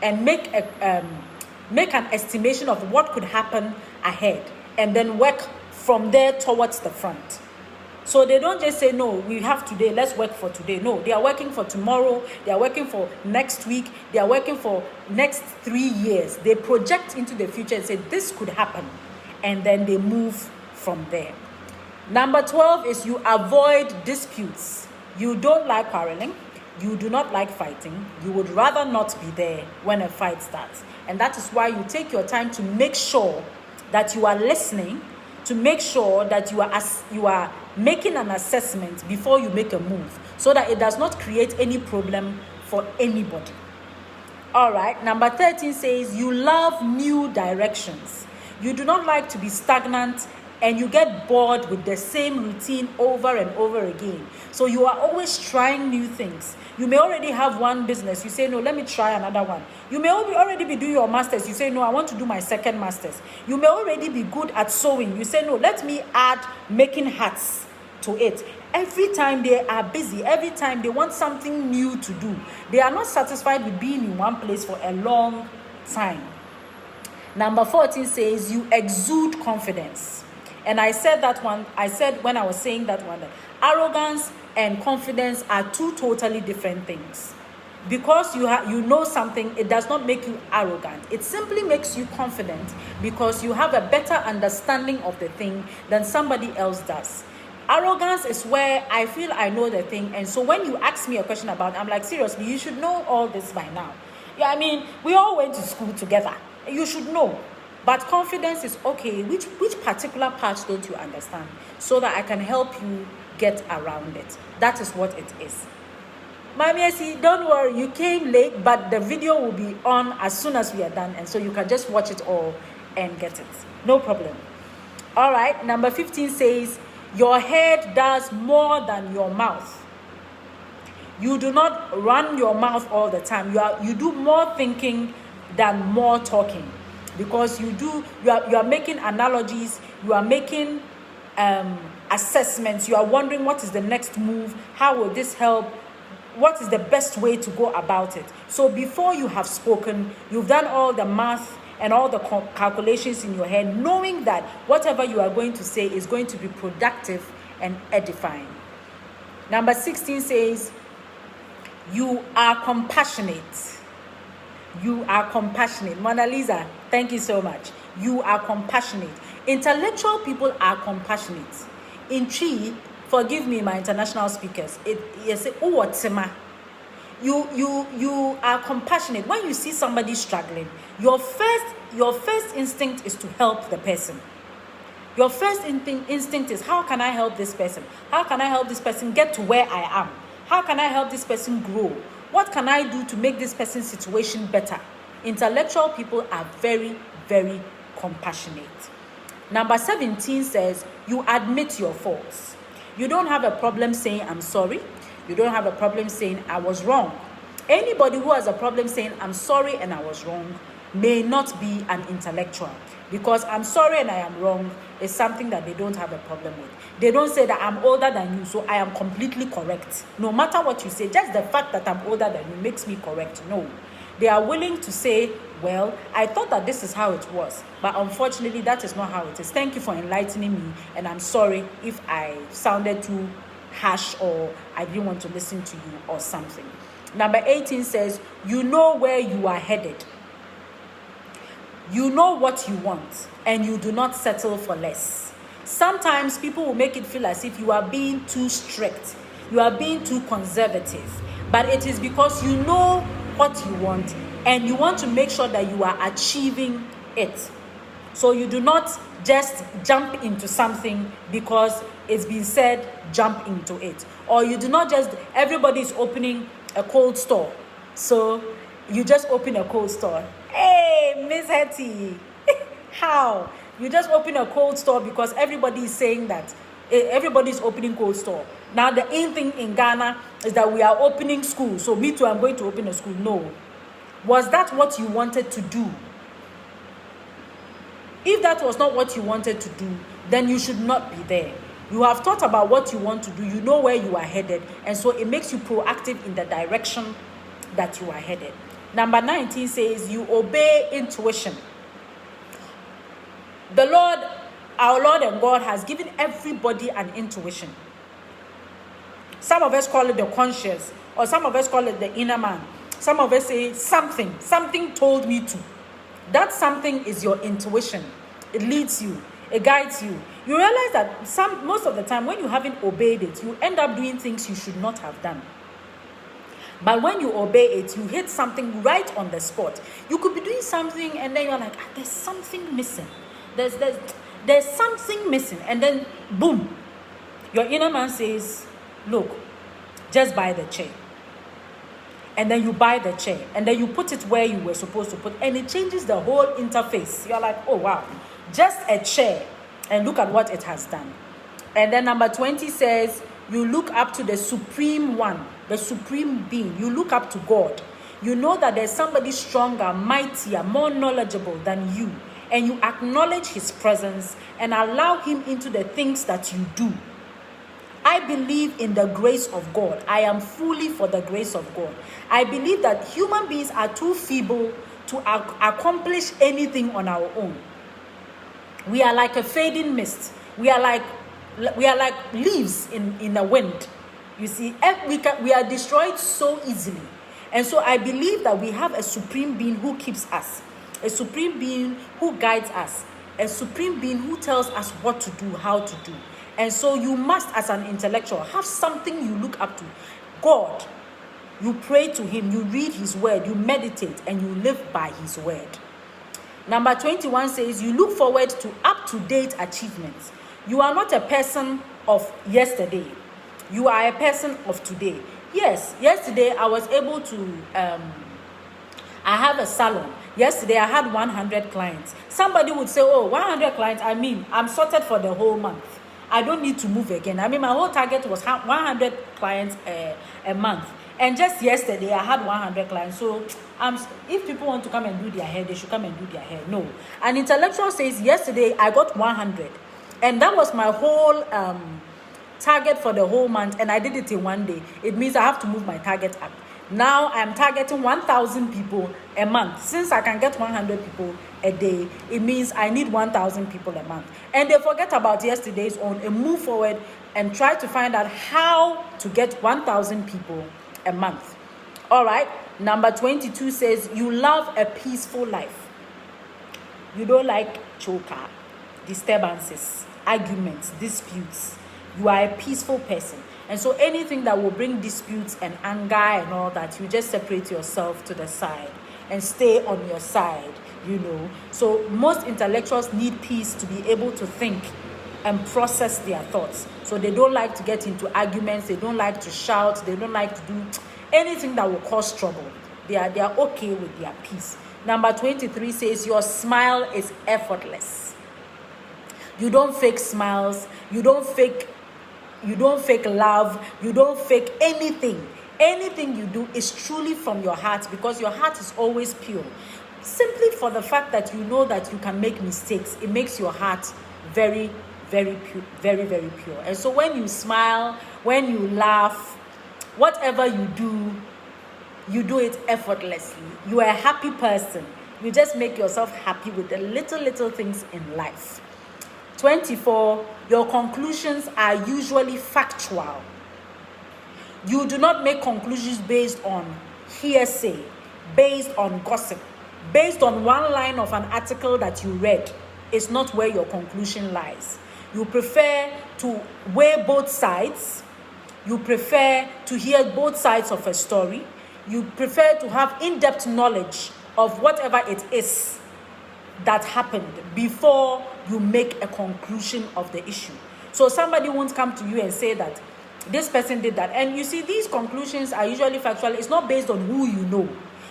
and make an estimation of what could happen ahead and then work from there towards the front. So they don't just say, no, we have today, let's work for today. No, they are working for tomorrow, they are working for next week, they are working for next 3 years. They project into the future and say, this could happen. And then they move from there. Number 12 is you avoid disputes. You don't like quarreling. You do not like fighting. You would rather not be there when a fight starts. And that is why you take your time to make sure that you are listening, to make sure that you are making an assessment before you make a move, so that it does not create any problem for anybody. All right, number 13 says you love new directions. You do not like to be stagnant and you get bored with the same routine over and over again. So you are always trying new things. You may already have one business. You say, no, let me try another one. You may already be doing your masters. You say, no, I want to do my second masters. You may already be good at sewing. You say, no, let me add making hats to it. Every time they are busy, every time they want something new to do. They are not satisfied with being in one place for a long time. Number 14 says you exude confidence. And I said when I was saying that one, that arrogance and confidence are two totally different things. Because you know something, it does not make you arrogant. It simply makes you confident because you have a better understanding of the thing than somebody else does. Arrogance is where I feel I know the thing, and so when you ask me a question about it, I'm like, seriously, you should know all this by now. Yeah, I mean, we all went to school together. You should know. But confidence is okay. Which particular parts don't you understand? So that I can help you get around it. That is what it is. Mamiesi, don't worry, you came late, but the video will be on as soon as we are done, and so you can just watch it all and get it. No problem. All right, number 15 says, your head does more than your mouth. You do not run your mouth all the time. You do more thinking than more talking. Because you are making analogies, you are making assessments, you are wondering what is the next move, how will this help, what is the best way to go about it. So before you have spoken, you've done all the math and all the calculations in your head, knowing that whatever you are going to say is going to be productive and edifying. Number 16 says, you are compassionate. You are compassionate. Mona Lisa, thank you so much. You are compassionate. Intellectual people are compassionate. In Chi, forgive me, my international speakers. You are compassionate. When you see somebody struggling, your first instinct is to help the person. Your first instinct is, how can I help this person? How can I help this person get to where I am? How can I help this person grow? What can I do to make this person's situation better? Intellectual people are very, very compassionate. Number 17 says, you admit your faults. You don't have a problem saying, I'm sorry. You don't have a problem saying, I was wrong. Anybody who has a problem saying, I'm sorry and I was wrong, may not be an intellectual. Because I'm sorry and I am wrong is something that they don't have a problem with. They don't say that I'm older than you, so I am completely correct. No matter what you say, just the fact that I'm older than you makes me correct. No. They are willing to say, well, I thought that this is how it was, but unfortunately that is not how it is. Thank you for enlightening me, and I'm sorry if I sounded too harsh or I didn't want to listen to you or something. Number 18 says, you know where you are headed. You know what you want, and you do not settle for less. Sometimes people will make it feel as if you are being too strict, you are being too conservative, but it is because you know what you want, and you want to make sure that you are achieving it. So you do not just jump into something because it's been said, jump into it. Or you do not just, everybody is opening a cold store, so you just open a cold store. Hey, Miss Hetty, how? You just open a cold store because everybody is saying that. Everybody is opening cold store. Now the in thing in Ghana is that we are opening school. So me too, I'm going to open a school. No. Was that what you wanted to do? If that was not what you wanted to do, then you should not be there. You have thought about what you want to do. You know where you are headed. And so it makes you proactive in the direction that you are headed. Number 19 says you obey intuition. The Lord, our Lord and God, has given everybody an intuition. Some of us call it the conscious, or some of us call it the inner man. Some of us say something told me to. That something is your intuition. It leads you, it guides you. You realize that most of the time when you haven't obeyed it, you end up doing things you should not have done. But when you obey it, you hit something right on the spot. You could be doing something and then you're like, there's something missing. There's something missing. And then boom, your inner man says, look, just buy the chair. And then you buy the chair. And then you put it where you were supposed to put. And it changes the whole interface. You're like, oh wow, just a chair. And look at what it has done. And then number 20 says, you look up to the supreme one, the supreme being. You look up to God. You know that there's somebody stronger, mightier, more knowledgeable than you. And you acknowledge his presence and allow him into the things that you do. I believe in the grace of God. I am fully for the grace of God. I believe that human beings are too feeble to accomplish anything on our own. We are like a fading mist. We are like leaves in the wind. You see, we are destroyed so easily. And so I believe that we have a supreme being who keeps us, a supreme being who guides us, a supreme being who tells us what to do, how to do. And so you must, as an intellectual, have something you look up to. God. You pray to him, you read his word, you meditate, and you live by his word. Number 21 says, you look forward to up-to-date achievements. You are not a person of yesterday. You are a person of today. Yes, yesterday I was able to, I have a salon. Yesterday I had 100 clients. Somebody would say, oh, 100 clients, I'm sorted for the whole month. I don't need to move again. My whole target was 100 clients a month. And just yesterday, I had 100 clients. So if people want to come and do their hair, they should come and do their hair. No. An intellectual says, yesterday, I got 100. And that was my whole target for the whole month. And I did it in one day. It means I have to move my target up. Now, I'm targeting 1,000 people a month. Since I can get 100 people a day, it means I need 1,000 people a month. And they forget about yesterday's own and move forward and try to find out how to get 1,000 people a month. All right. Number 22 says, you love a peaceful life. You don't like choker, disturbances, arguments, disputes. You are a peaceful person. And so anything that will bring disputes and anger and all that, you just separate yourself to the side and stay on your side, So most intellectuals need peace to be able to think and process their thoughts. So they don't like to get into arguments. They don't like to shout. They don't like to do anything that will cause trouble. They are okay with their peace. Number 23 says, your smile is effortless. You don't fake smiles. You don't fake love. You don't fake anything. Anything you do is truly from your heart, because your heart is always pure. Simply for the fact that you know that you can make mistakes, it makes your heart very, very pure, very, very pure. And so when you smile, when you laugh, whatever you do it effortlessly. You are a happy person. You just make yourself happy with the little things in life. 24, your conclusions are usually factual. You do not make conclusions based on hearsay, based on gossip, based on one line of an article that you read. It's not where your conclusion lies. You prefer to weigh both sides. You prefer to hear both sides of a story. You prefer to have in-depth knowledge of whatever it is that happened before you make a conclusion of the issue. So somebody won't come to you and say that this person did that. And you see, these conclusions are usually factual. It's not based on who you know.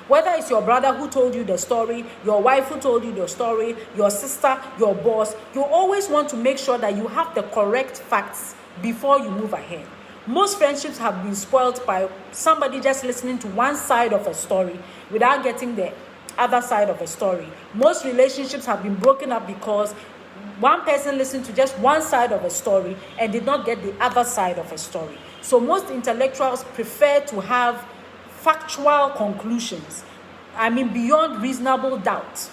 Whether it's your brother who told you the story, your wife who told you the story, your sister, your boss, you always want to make sure that you have the correct facts before you move ahead. Most friendships have been spoiled by somebody just listening to one side of a story without getting the other side of a story. Most relationships have been broken up because one person listened to just one side of a story and did not get the other side of a story. So most intellectuals prefer to have factual conclusions, beyond reasonable doubt,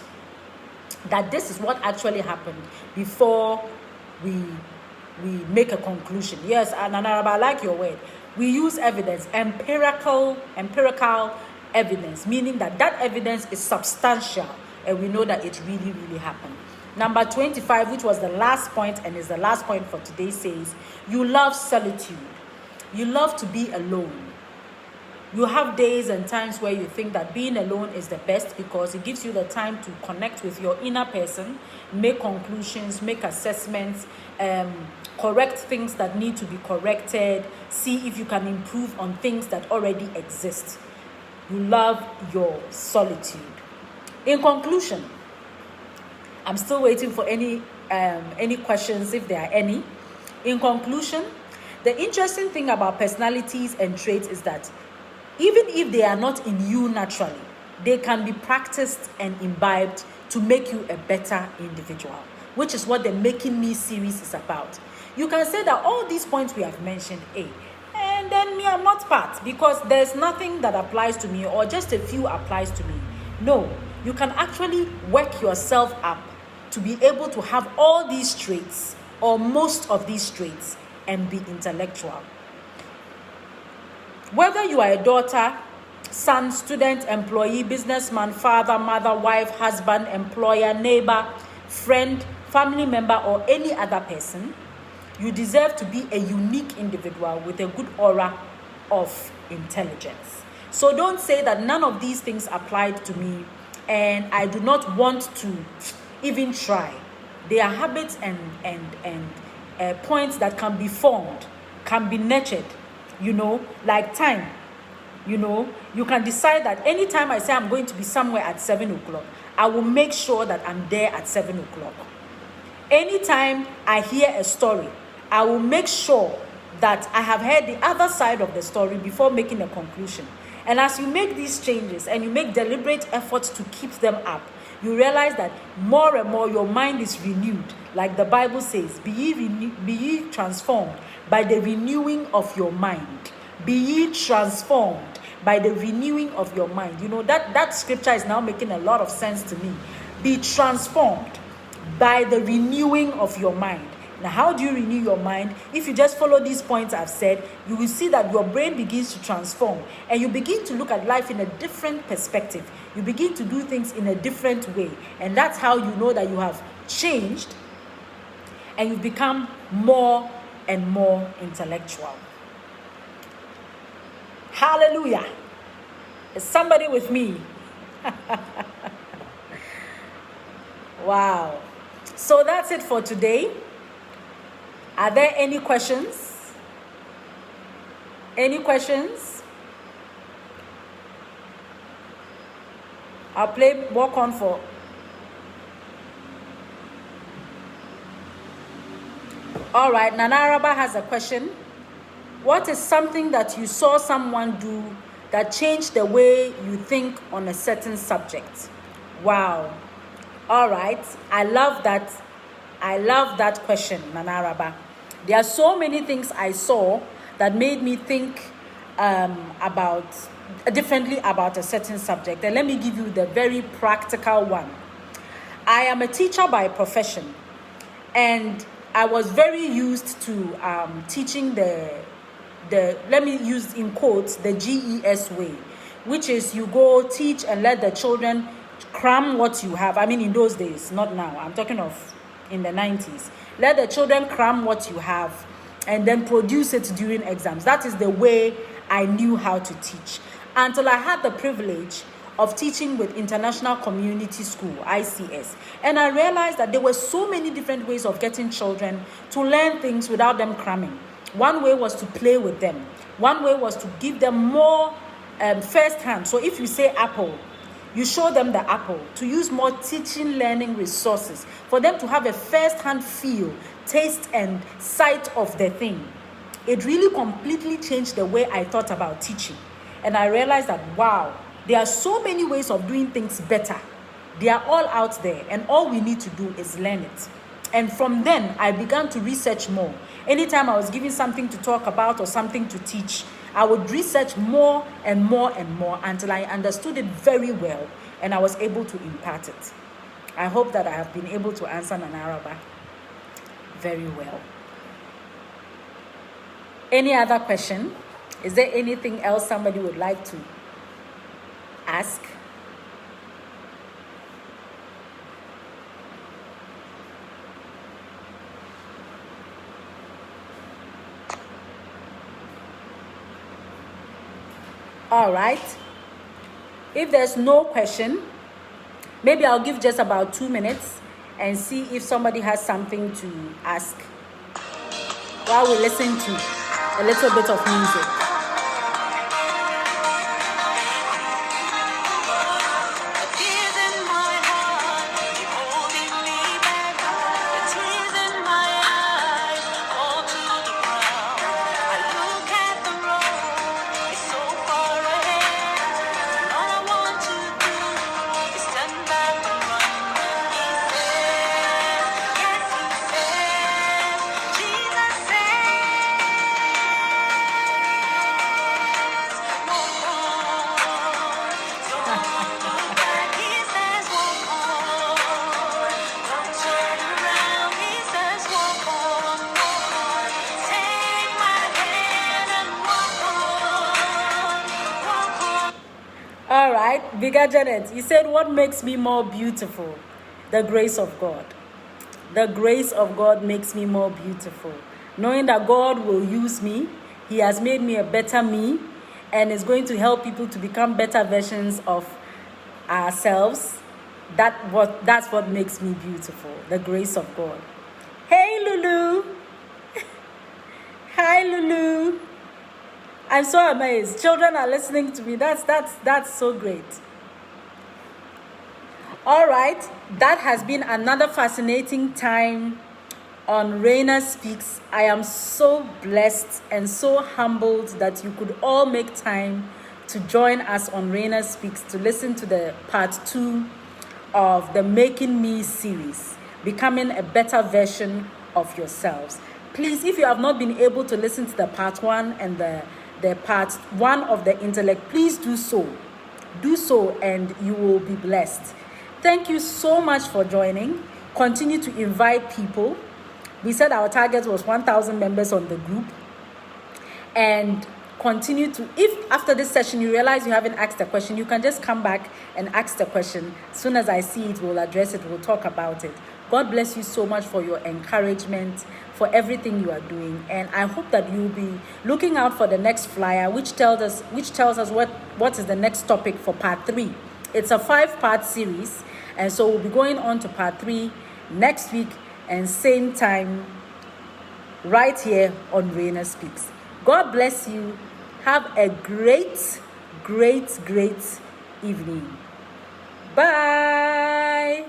that this is what actually happened before we make a conclusion. Yes, and I like your word. We use evidence, empirical evidence, meaning that evidence is substantial and we know that it really, really happened. Number 25, which was the last point and is the last point for today, says, you love solitude. You love to be alone. You have days and times where you think that being alone is the best because it gives you the time to connect with your inner person, make conclusions, make assessments, correct things that need to be corrected, see if you can improve on things that already exist. You love your solitude. In conclusion, I'm still waiting for any questions, if there are any. In conclusion, the interesting thing about personalities and traits is that even if they are not in you naturally, they can be practiced and imbibed to make you a better individual, which is what the Making Me series is about. You can say that all these points we have mentioned, and then me, I'm not part, because there's nothing that applies to me or just a few applies to me. No, you can actually work yourself up to be able to have all these traits or most of these traits and be intellectual. Whether you are a daughter, son, student, employee, businessman, father, mother, wife, husband, employer, neighbor, friend, family member, or any other person, you deserve to be a unique individual with a good aura of intelligence. So don't say that none of these things applied to me and I do not want to even try. They are habits and points that can be formed, can be nurtured. Like time. You can decide that anytime I say I'm going to be somewhere at 7 o'clock, I will make sure that I'm there at 7 o'clock. Anytime I hear a story, I will make sure that I have heard the other side of the story before making a conclusion. And as you make these changes and you make deliberate efforts to keep them up, you realize that more and more your mind is renewed. Like the Bible says, be ye transformed by the renewing of your mind. Be ye transformed by the renewing of your mind. That scripture is now making a lot of sense to me. Be transformed by the renewing of your mind. Now, how do you renew your mind? If you just follow these points I've said, you will see that your brain begins to transform and you begin to look at life in a different perspective. You begin to do things in a different way. And that's how you know that you have changed and you've become more and more intellectual. Hallelujah. Is somebody with me? Wow. So that's it for today. Are there any questions? Any questions? I'll play walk on for. All right, Nana Araba has a question. What is something that you saw someone do that changed the way you think on a certain subject? Wow. All right. I love that question, Nana Araba. There are so many things I saw that made me think differently about a certain subject. And let me give you the very practical one. I am a teacher by profession, and I was very used to teaching the let me use in quotes, the GES way, which is you go teach and let the children cram what you have. In those days, not now. I'm talking of in the 90s. Let the children cram what you have and then produce it during exams. That is the way I knew how to teach. Until I had the privilege of teaching with International Community School, ICS. And I realized that there were so many different ways of getting children to learn things without them cramming. One way was to play with them. One way was to give them more first hand. So if you say apple, you show them the apple, to use more teaching learning resources for them to have a first-hand feel, taste, and sight of the thing. It really completely changed the way I thought about teaching. And I realized that, wow, There are so many ways of doing things better. They are all out there, and all we need to do is learn it. And from then, I began to research more. Anytime I was given something to talk about or something to teach, I would research more and more and more until I understood it very well and I was able to impart it. I hope that I have been able to answer Nanaraba very well. Any other question? Is there anything else somebody would like to ask? All right. If there's no question, maybe I'll give just about 2 minutes and see if somebody has something to ask while we listen to a little bit of music. All right, Bigger Janet, you said, what makes me more beautiful? The grace of God. The grace of God makes me more beautiful. Knowing that God will use me, He has made me a better me, and is going to help people to become better versions of ourselves. That's what makes me beautiful. The grace of God. Hey, Lulu. Hi, Lulu. I'm so amazed. Children are listening to me. That's so great. All right. That has been another fascinating time on Reina Speaks. I am so blessed and so humbled that you could all make time to join us on Reina Speaks to listen to the part 2 of the Making Me series, becoming a better version of yourselves. Please, if you have not been able to listen to the part 1 and the part 1 of the intellect, please do so. Do so and you will be blessed. Thank you so much for joining. Continue to invite people. We said our target was 1,000 members on the group. And continue to, if after this session you realize you haven't asked a question, you can just come back and ask the question. As soon as I see it, we'll address it, we'll talk about it. God bless you so much for your encouragement, for everything you are doing. And I hope that you'll be looking out for the next flyer, which tells us what is the next topic for part 3. It's a 5-part series. And so we'll be going on to part 3 next week and same time right here on Reina Speaks. God bless you. Have a great, great, great evening. Bye.